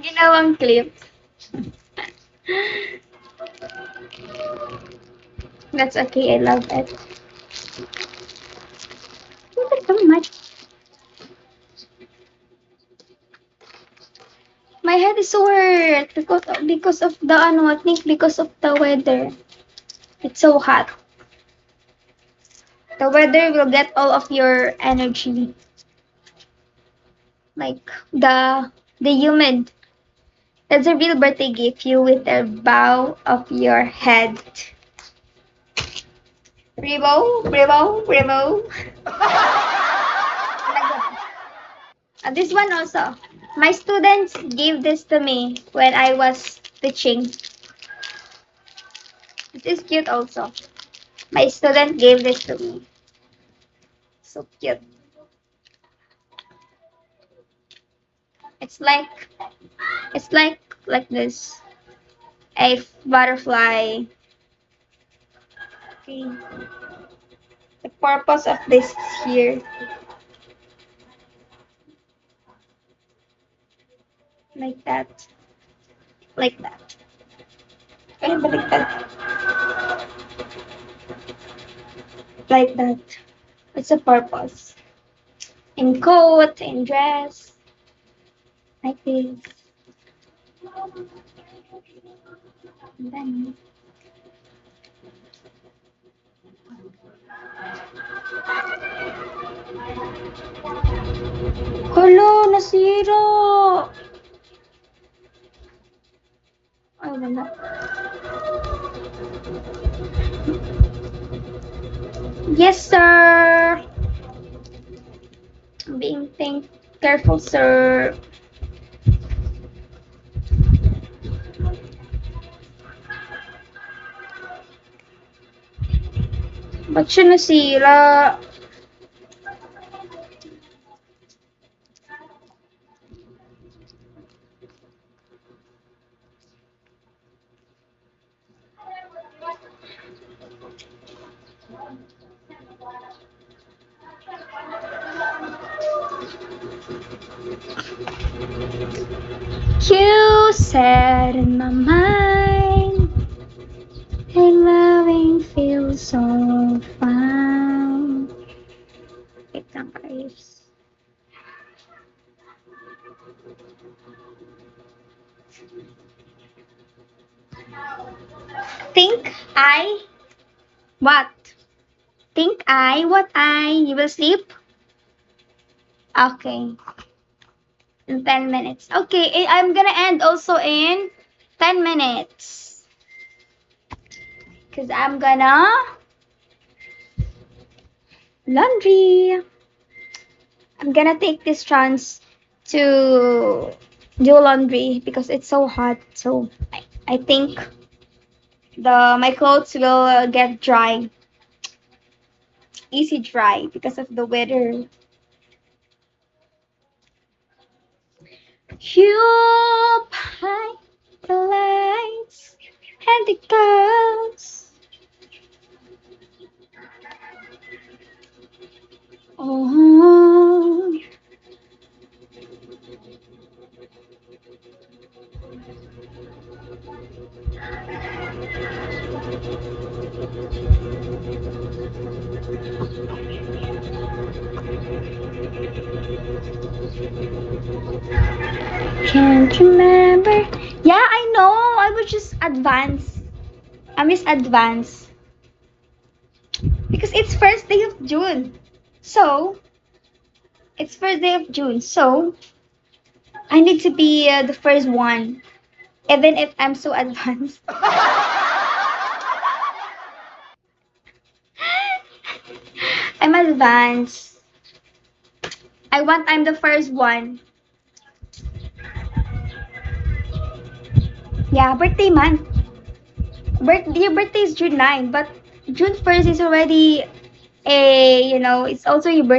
Ginawang clip. That's okay. I love it. Thank you so much. My head is sore because of the I think because of the weather. It's so hot. The weather will get all of your energy. Like the humid. That's a real birthday gift you with the bow of your head. Rebo. This one also. My students gave this to me when I was teaching. This is cute also. My student gave this to me. So cute. It's like it's like this. A butterfly. Okay. The purpose of this is here. Like that. Like that. Ay, baliktad. Like that. It's a purpose. In coat, in dress. Like this. And then hala, nasira! Ay, wala. Yes, sir! I'm being careful, sir. Ba't siya nasira? You said in my mind, and loving feels so fine. Wait lang guys. Think I what? Think I what I? You will sleep? Okay. In 10 minutes. Okay, I'm gonna end also in 10 minutes. Because I'm gonna laundry. I'm gonna take this chance to do laundry because it's so hot. So I think my clothes will get dry. Easy dry because of the weather. You hide the lights and the girls. Oh. Can't remember. Yeah, I know. I was just advance. I miss advance. Because it's first day of June. So, it's first day of June. So, I need to be the first one. Even if I'm so advanced. I'm advanced. I'm the first one. Yeah, birthday month. Your birthday is June 9, but June 1st is already it's also your birthday.